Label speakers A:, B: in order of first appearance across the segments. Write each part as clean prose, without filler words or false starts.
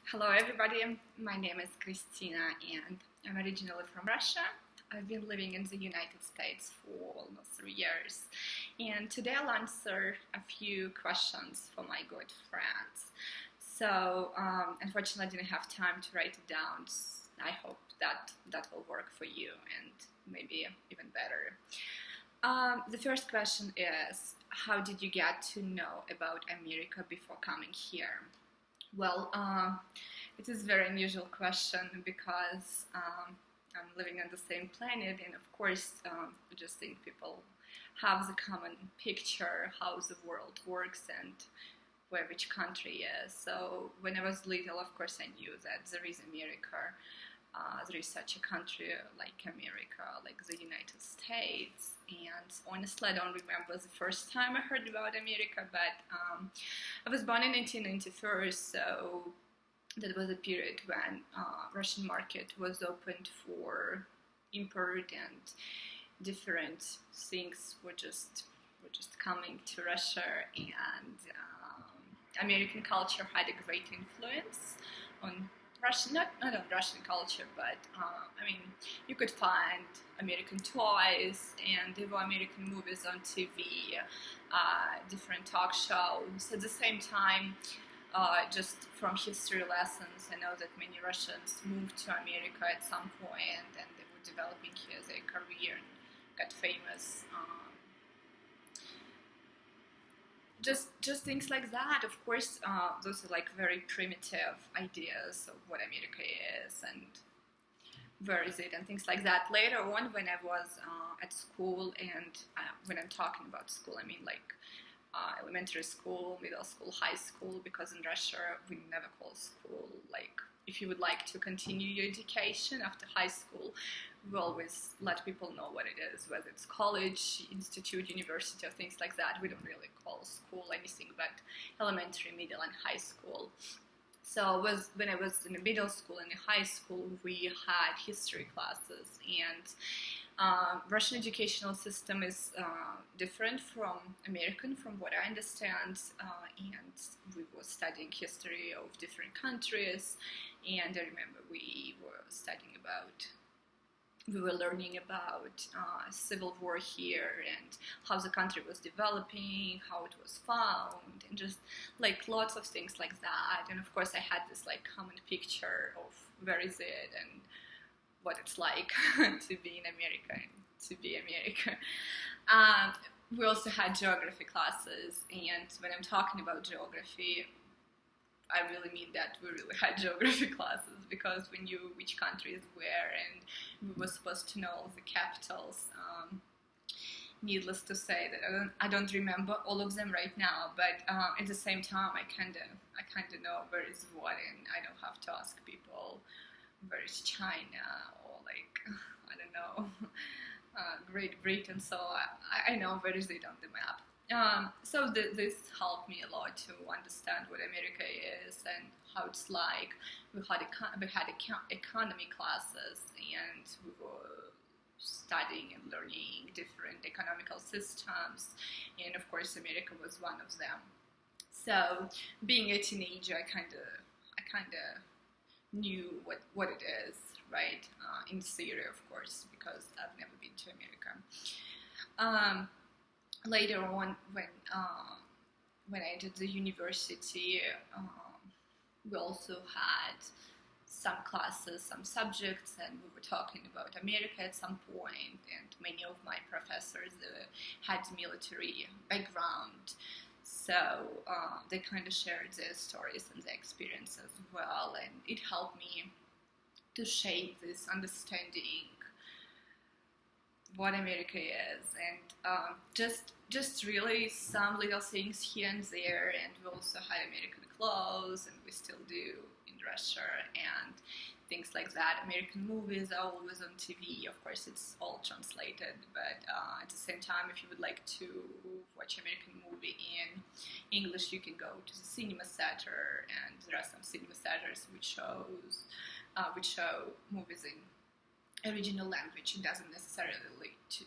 A: Hello everybody, my name is Christina and I'm originally from Russia. I've been living in the United States for almost 3 years, and today I'll answer a few questions for my good friends. Unfortunately I didn't have time to write it down. I hope that will work for you and maybe even better. The first question is, how did you get to know about America before coming here? Well, it is a very unusual question because I'm living on the same planet, and of course, I just think people have the common picture how the world works and where which country is. So when I was little, of course, I knew that there is America. There is such a country like America, like the United States. And honestly, I don't remember the first time I heard about America, but I was born in 1994, so that was a period when Russian market was opened for import, and different things were just coming to Russia, and American culture had a great influence on Russian, not on Russian culture, but I mean, you could find American toys, and there were American movies on TV, different talk shows. At the same time, just from history lessons, I know that many Russians moved to America at some point, and they were developing here their career and got famous. Just things like that. Of course, those are like very primitive ideas of what America is and where is it and things like that. Later on, when I was at school, and when I'm talking about school, I mean like elementary school, middle school, high school, because in Russia we never call school like, if you would like to continue your education after high school, we always let people know what it is, whether it's college, institute, university, or things like that. We don't really call school anything but elementary, middle, and high school. So when I was in the middle school and in high school, we had history classes, and Russian educational system is different from American, from what I understand, and we were studying history of different countries, and I remember we were learning about civil war here and how the country was developing, how it was found, and just like lots of things like that. And of course I had this like common picture of where is it and what it's like to be in America and to be America. We also had geography classes, and when I'm talking about geography, I really mean that we really had geography classes, because we knew which country is where, and we were supposed to know the capitals. Needless to say that I don't remember all of them right now, but at the same time, I kind of know where is what, and I don't have to ask people where is China, or like I don't know, Great Britain. So I know where is it on the map. So this helped me a lot to understand what America is and how it's like. We had economy classes, and we were studying and learning different economical systems, and of course America was one of them. So being a teenager, I kind of knew what it is, right? In theory, of course, because I've never been to America. Later on, when I did the university, we also had some classes, some subjects, and we were talking about America at some point, and many of my professors had military background, so they kind of shared their stories and their experience as well, and it helped me to shape this understanding what America is, and just really some little things here and there. And we also had American clothes, and we still do in Russia, and things like that. American movies are always on TV. Of course, it's all translated, but at the same time, if you would like to watch American movie in English, you can go to the cinema theater, and there are some cinema theaters which show movies in original language. It doesn't necessarily to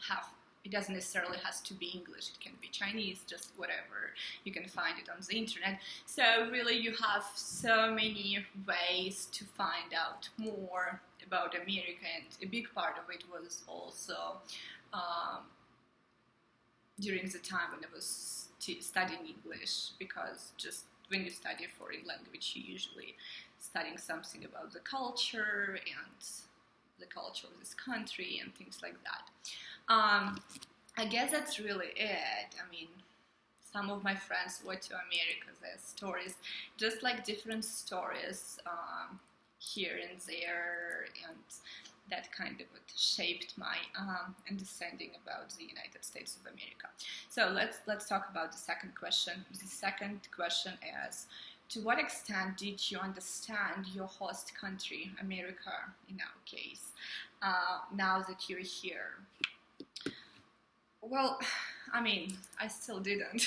A: have it doesn't necessarily has to be English. It can be Chinese, just whatever. You can find it on the internet. So really you have so many ways to find out more about America, and a big part of it was also during the time when I was studying English, because just when you study a foreign language, you usually studying something about the culture and the culture of this country and things like that. I guess that's really it. I mean, some of my friends went to America, their stories, just like different stories here and there, and that kind of shaped my understanding about the United States of America. So let's talk about the second question. The second question is, to what extent did you understand your host country, America, in our case, now that you're here? Well, I mean, I still didn't.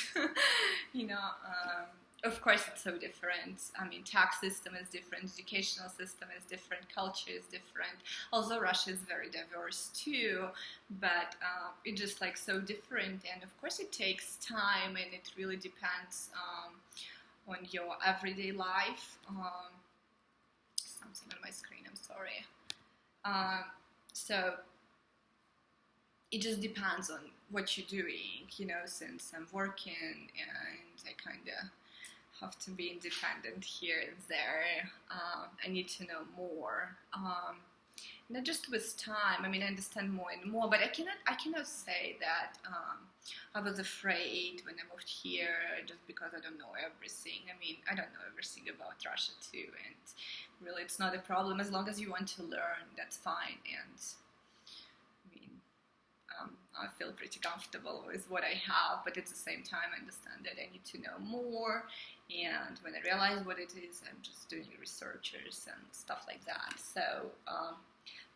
A: Of course it's so different. I mean, tax system is different, educational system is different, culture is different. Although Russia is very diverse too, but it's just like so different. And of course it takes time, and it really depends on your everyday life. Something on my screen, I'm sorry. So it just depends on what you're doing, since I'm working and I kind of have to be independent here and there. I need to know more. Not just with time. I mean, I understand more and more, but I cannot say that I was afraid when I moved here just because I don't know everything. I mean, I don't know everything about Russia too, and really it's not a problem. As long as you want to learn, that's fine. And I mean, I feel pretty comfortable with what I have, but at the same time I understand that I need to know more, and when I realize what it is, I'm just doing researches and stuff like that. So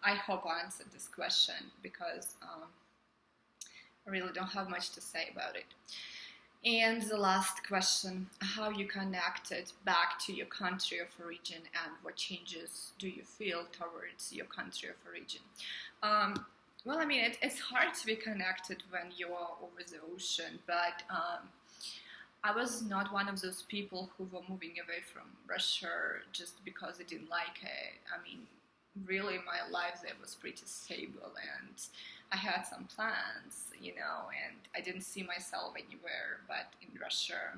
A: I hope I answered this question, because I really don't have much to say about it. And the last question, how you connected back to your country of origin, and what changes do you feel towards your country of origin? Well, I mean, it's hard to be connected when you are over the ocean, but I was not one of those people who were moving away from Russia just because I didn't like it. I mean, really my life there was pretty stable, and I had some plans, and I didn't see myself anywhere but in Russia.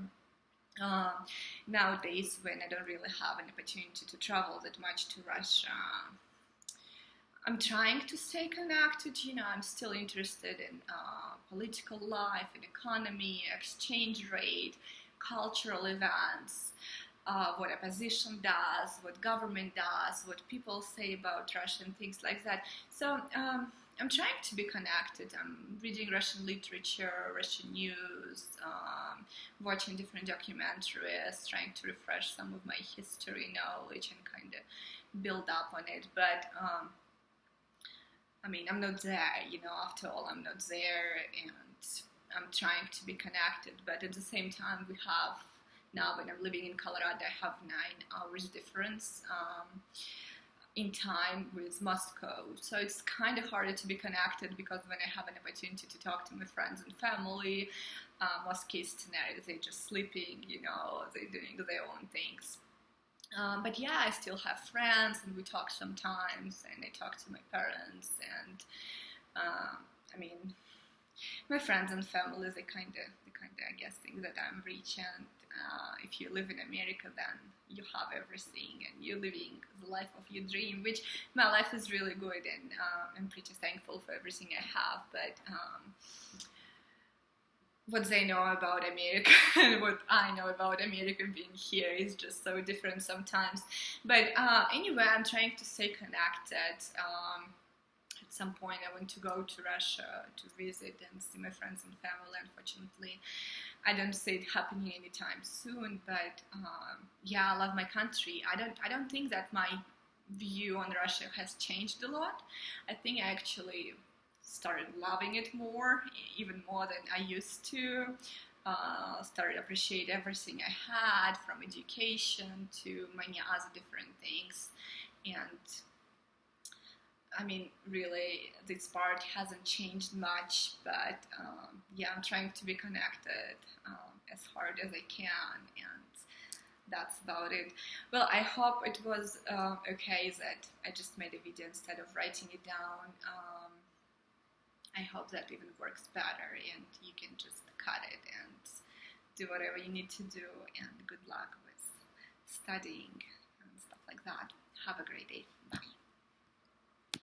A: Nowadays, when I don't really have an opportunity to travel that much to Russia, I'm trying to stay connected. I'm still interested in political life, in economy, exchange rate, cultural events, what opposition does, what government does, what people say about Russia, and things like that. So I'm trying to be connected. I'm reading Russian literature, Russian news, watching different documentaries, trying to refresh some of my history knowledge and kind of build up on it. But I mean, I'm not there, after all, I'm not there, and I'm trying to be connected. But at the same time, we have, now when I'm living in Colorado, I have 9 hours difference in time with Moscow. So it's kind of harder to be connected, because when I have an opportunity to talk to my friends and family, most cases they're just sleeping, they're doing their own things. But yeah, I still have friends, and we talk sometimes, and I talk to my parents, and I mean, my friends and family, they kind of, I guess, think that I'm rich, and if you live in America, then you have everything, and you're living the life of your dream, which my life is really good, and I'm pretty thankful for everything I have, but what they know about America and what I know about America being here is just so different sometimes. But anyway, I'm trying to stay connected. At some point I want to go to Russia to visit and see my friends and family. Unfortunately, I don't see it happening anytime soon, but yeah, I love my country. I don't think that my view on Russia has changed a lot. I think I actually started loving it more, even more than I used to. Started to appreciate everything I had, from education to many other different things. And I mean, really, this part hasn't changed much, but yeah, I'm trying to be connected as hard as I can, and that's about it. Well, I hope it was okay that I just made a video instead of writing it down. I hope that even works better, and you can just cut it and do whatever you need to do, and good luck with studying and stuff like that. Have a great day. Bye.